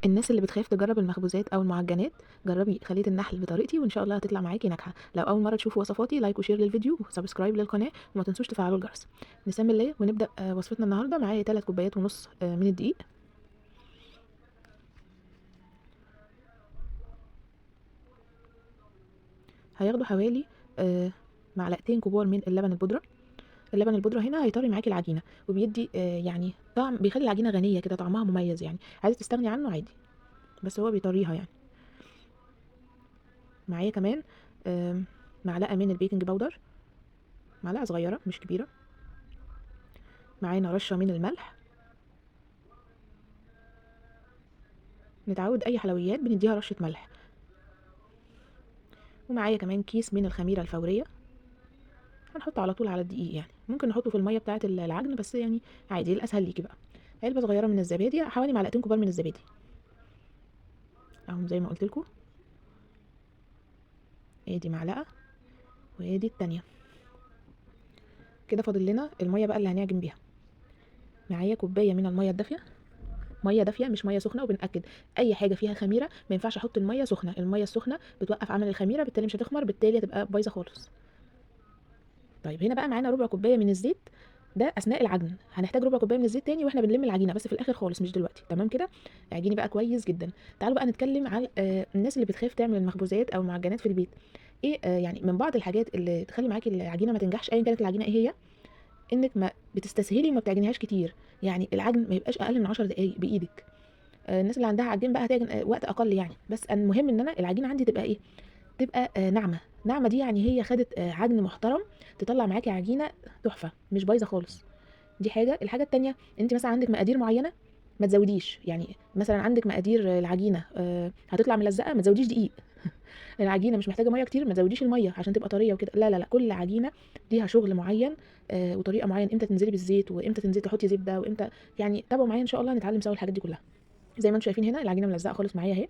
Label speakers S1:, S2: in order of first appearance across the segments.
S1: الناس اللي بتخاف تجرب المخبوزات او المعجنات، جربي خلية النحل بطريقتي وان شاء الله هتطلع معاكي ناجحه. لو اول مره تشوفوا وصفاتي، لايك وشير للفيديو وسبسكرايب للقناه، وما تنسوش تفعلوا الجرس. نسمي الله ونبدا وصفتنا النهارده. معايا 3 كوبايات ونص من الدقيق. هياخدوا حوالي معلقتين كبار من اللبن البودره. اللبن البودره هنا هيطري معاكي العجينه، وبيدي يعني طعم، بيخلي العجينه غنيه كده، طعمها مميز يعني. عايزه تستغني عنه عادي، بس هو بيطريها يعني. معايا كمان معلقه من البيكنج باودر، معلقه صغيره مش كبيره. معانا رشه من الملح، نتعود اي حلويات بنديها رشه ملح. ومعايا كمان كيس من الخميره الفوريه، هنحطه على طول على الدقيق، يعني ممكن نحطه في الميه بتاعه العجن، بس يعني عادي الاسهل ليكي بقى. علبه صغيره من الزبادي، حوالي معلقتين كبار من الزبادي اهم زي ما قلت لكم. ادي معلقه وادي التانية. كده فاضل لنا الميه بقى اللي هنعجن بيها. معايا كوبايه من الميه الدافيه، ميه دافيه مش ميه سخنه. وبنأكد اي حاجه فيها خميره ما ينفعش احط الميه سخنه، الميه السخنه بتوقف عمل الخميره، بالتالي مش هتخمر، بالتالي هتبقى بايظه خالص. طيب هنا بقى معانا ربع كوبايه من الزيت، ده اثناء العجن. هنحتاج ربع كوبايه من الزيت تاني واحنا بنلم العجينه، بس في الاخر خالص مش دلوقتي. تمام كده؟ اعجني بقى كويس جدا. تعالوا بقى نتكلم على الناس اللي بتخاف تعمل المخبوزات او المعجنات في البيت. ايه يعني من بعض الحاجات اللي تخلي معاكي العجينه ما تنجحش ايا كانت العجينه ايه هي؟ انك ما بتستسهلي وما بتعجنيهاش كتير، يعني العجن ما يبقاش اقل من 10 دقائق بايدك. الناس اللي عندها عجين بقى هتعجن وقت اقل يعني، بس المهم ان انا العجينه عندي تبقى ايه؟ تبقى ناعمه. ناعمه دي يعني هي خدت عجن محترم، تطلع معاكي عجينه تحفه مش بايظه خالص. دي حاجه. الحاجه التانية، انت مثلا عندك مقادير معينه، ما تزوديش. يعني مثلا عندك مقادير العجينه هتطلع ملزقه، ما تزوديش دقيق. العجينه مش محتاجه ميه كتير، ما تزوديش الميه عشان تبقى طريه وكده. لا لا لا، كل عجينه ليها شغل معين وطريقه معين، امتى تنزلي بالزيت وامتى تنزلي تحطي زبده وامتى. يعني تابعوا معايا ان شاء الله نتعلم سوا الحاجات دي كلها. زي ما انتم شايفين هنا العجينه ملزقه خالص معايا اهي.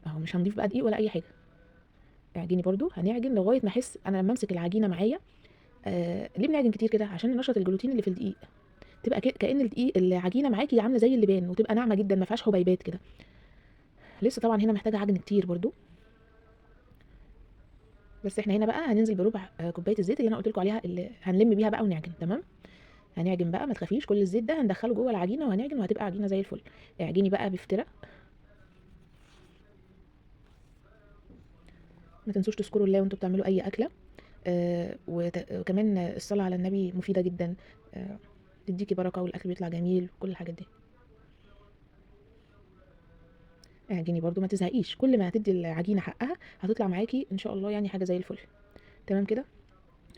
S1: اهو مش هنضيف بقى دقيق ولا اي حاجه. اعجني برضو، هنعجن لغايه ما احس انا لما امسك العجينه معايا. ليه بنعجن كتير كده؟ عشان ننشط الجلوتين اللي في الدقيق، تبقى كأن الدقيق العجينه معاكي عامله زي اللبان، وتبقى ناعمه جدا ما فيهاش حبيبات كده. لسه طبعا هنا محتاجه عجن كتير برضو. بس احنا هنا بقى هننزل بربع كوبايه الزيت اللي انا قلت لكم عليها، اللي هنلم بيها بقى ونعجن. تمام؟ هنعجن بقى ما تخافيش، كل الزيت ده هندخله جوه العجينه وهنعجن وهتبقى عجينه زي الفل. اعجني بقى بفتره. ما تنسوش تذكروا الله وانتوا بتعملوا اي اكله. وكمان الصلاه على النبي مفيده جدا، آه تديكي بركه والاكل بيطلع جميل وكل الحاجات دي. اعجني برضو ما تزهقيش، كل ما هتدي العجينه حقها هتطلع معاكي ان شاء الله يعني حاجه زي الفل. تمام كده؟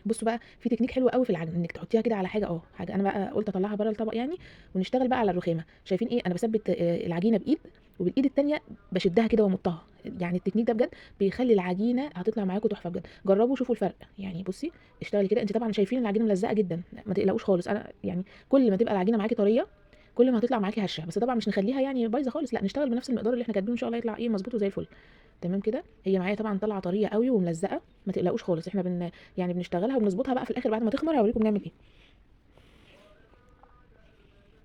S1: بصوا بقى، في تكنيك حلو قوي في العجن، انك تحطيها كده على حاجه حاجه. انا بقى قلت اطلعها بره الطبق يعني، ونشتغل بقى على الرخامه. شايفين ايه؟ انا بثبت العجينه بايد، وبالايد التانيه بشدها كده وامطها. يعني التكنيك ده بجد بيخلي العجينه هتطلع معاكم تحفه بجد. جربوا شوفوا الفرق يعني. بصي اشتغلي كده. انت طبعا شايفين العجينه ملزقه جدا، ما تقلقوش خالص. انا يعني كل ما تبقى العجينه معاكي طريه، كل ما هتطلع معاكي هشه. بس طبعا مش نخليها يعني بايظه خالص، لا، نشتغل بنفس المقدار اللي احنا كاتبينه ان شاء الله يطلع ايه مظبوط وزي الفل. تمام كده؟ هي معايا طبعا طالعه طريه قوي وملزقه، ما تقلقوش خالص. احنا يعني بنشتغلها وبنظبطها بقى في الاخر بعد ما تخمر. هوريكم بنعمل ايه.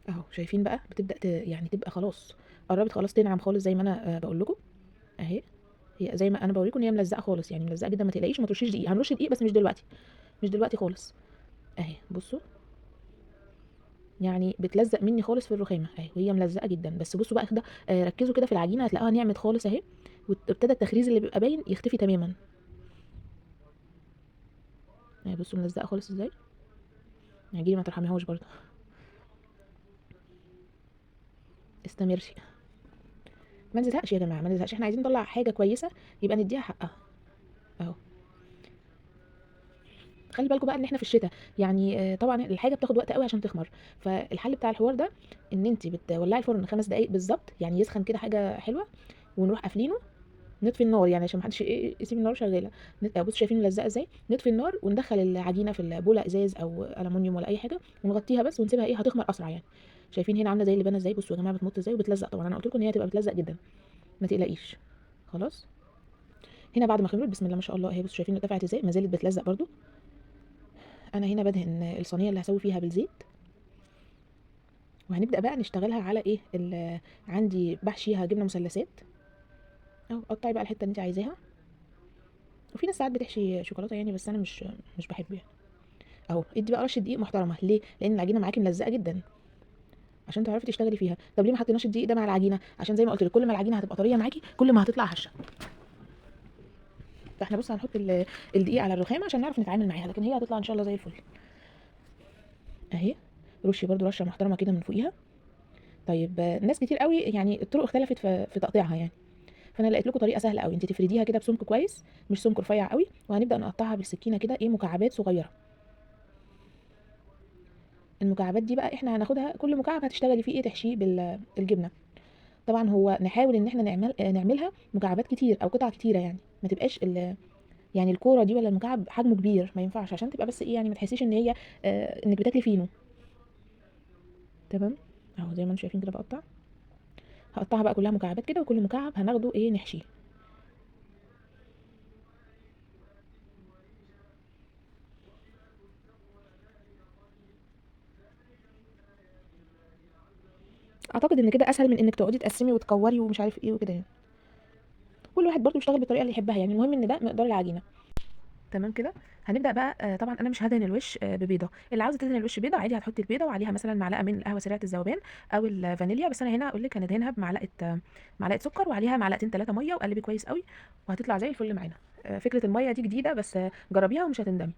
S1: اهو شايفين بقى بتبدا يعني تبقى خلاص، قربت خلاص تنعم خالص زي ما انا بقول لكم اهي. هي زي ما انا بوريكم ان هي ملزقه خالص، يعني ملزقه جدا. ما تقلقيش، ما ترشيش دقيق. هنرش دقيق بس مش دلوقتي، مش دلوقتي خالص. اهي بصوا، يعني بتلزق مني خالص في الرخامه اهي، وهي ملزقه جدا. بس بصوا بقى كده، ركزوا كده في العجينه هتلاقوها نعمت خالص اهي، وابتدى التخريز اللي بيبقى باين يختفي تماما. اهي بصوا ملزقه خالص ازاي. عجينه ما ترحميهاش برضه. استمري، ما نزهقش يا جماعه، ما نزهقش. احنا عايزين نطلع حاجه كويسه، يبقى نديها حقها. اهو خلي بالكم بقى ان احنا في الشتاء، يعني طبعا الحاجه بتاخد وقت قوي عشان تخمر. فالحل بتاع الحوار ده ان انت بتولعي الفرن 5 دقائق بالظبط، يعني يسخن كده حاجه حلوه، ونروح قافلينه. نطفي النار يعني عشان محدش يسيب النار شغاله. بصوا شايفين ملزقه ازاي؟ نطفي النار وندخل العجينه في البوله ازاز او الومنيوم ولا اي حاجه، ونغطيها بس ونسيبها ايه هتخمر اسرع يعني. شايفين هنا عامله زي اللبانه ازاي؟ بصوا يا جماعه بتمط ازاي وبتلزق. طبعا انا قلت لكم ان هي هتبقى بتلزق جدا، ما تقلقيش. خلاص. هنا بعد ما خمرت بسم الله ما شاء الله اهي، بصوا شايفين ارتفعت ازاي، ما زالت بتلزق برده. انا هنا بدهن الصينيه اللي هسوي فيها بالزيت، وهنبدا بقى نشتغلها على ايه عندي بحشيها جبنه مثلثات اهو. قطعي بقى الحته اللي انت عايزاها. وفي ناس ساعات بتحشي شوكولاته يعني، بس انا مش بحب يعني. اهو ادي بقى رشه دقيق محترمه. ليه؟ لان العجينه معاكي ملزقه جدا، عشان تعرفي تشتغلي فيها. طب ليه ما حطيناش الدقيق ده مع العجينه؟ عشان زي ما قلت لك كل ما العجينه هتبقى طريه معاكي كل ما هتطلع هشه. فاحنا بص هنحط الدقيق على الرخام عشان نعرف نتعامل معاها، لكن هي هتطلع ان شاء الله زي الفل اهي. رشي برده رشه محترمه كده من فوقيها. طيب ناس كتير قوي يعني الطرق اختلفت في تقطيعها يعني، فانا لقيت لكم طريقه سهله قوي. انت تفرديها كده بسمك كويس، مش سمك رفيع قوي، وهنبدا نقطعها بالسكينه كده ايه مكعبات صغيره. المكعبات دي بقى احنا هناخدها كل مكعب هتشتغلي فيه ايه تحشيه بالجبنه. طبعا هو نحاول ان احنا نعملها مكعبات كتير او قطع كتيره، يعني ما تبقاش يعني الكوره دي ولا المكعب حجمه كبير، ما ينفعش، عشان تبقى بس ايه يعني ما تحسيش ان هي انك بتاكلي فينو. تمام. اهو زي ما انتم شايفين كده بقطع. هقطعها بقى كلها مكعبات كده، وكل مكعب هناخده ايه نحشيه. اعتقد ان كده اسهل من انك تقعدي تقسمي وتكوري ومش عارف ايه وكده يعني. كل واحد برضو يشتغل بالطريقه اللي يحبها يعني، المهم ان ده مقدار العجينه. تمام كده. هنبدا بقى طبعا انا مش هدهن الوش ببيضه. اللي عاوزه تدهن الوش بيضه عادي هتحطي البيضه وعليها مثلا معلقه من القهوه سريعه الذوبان او الفانيليا، بس انا هنا اقول لك هندهنها بمعلقه معلقه سكر وعليها معلقتين ثلاثه ميه، وقلبي كويس قوي وهتطلع زي الفل معانا. فكره الميه دي جديده بس جربيها ومش هتندمي.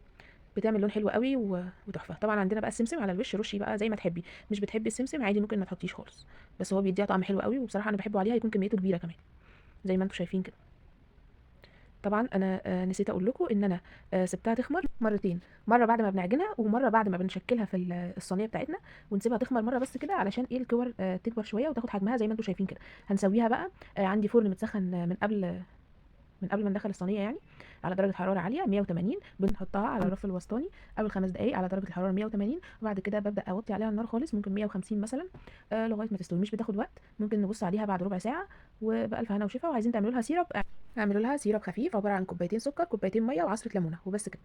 S1: بتعمل لون حلو قوي وتحفه. طبعا عندنا بقى السمسم على الوش، رشي بقى زي ما تحبي. مش بتحبي السمسم عادي ممكن ما تحطيش خالص، بس هو بيديها طعم حلو قوي، وبصراحه انا بحبه عليها يكون كميته كبيره كمان زي ما انتم شايفين كده. طبعا انا نسيت اقول لكم ان انا سبتها تخمر مرتين، مره بعد ما بنعجنها ومره بعد ما بنشكلها في الصينيه بتاعتنا، ونسيبها تخمر مره بس كده علشان ايه الكور تكبر شويه وتاخد حجمها زي ما انتم شايفين كده. هنسويها بقى. عندي فرن متسخن من قبل ما ندخل الصينيه يعني، على درجه حراره عاليه 180. بنحطها على الرف الوسطاني اول 5 دقائق على درجه الحراره 180، وبعد كده ببدا اوطي عليها النار خالص ممكن 150 مثلا لغايه ما تستوي. مش بتاخد وقت، ممكن نبص عليها بعد ربع ساعه. وبالف هنا وشفا. وعايزين تعملوا لها سيرب، اعملوا لها سيرب خفيف عباره عن كوبايتين سكر كوبايتين ميه وعصره ليمونه وبس كده.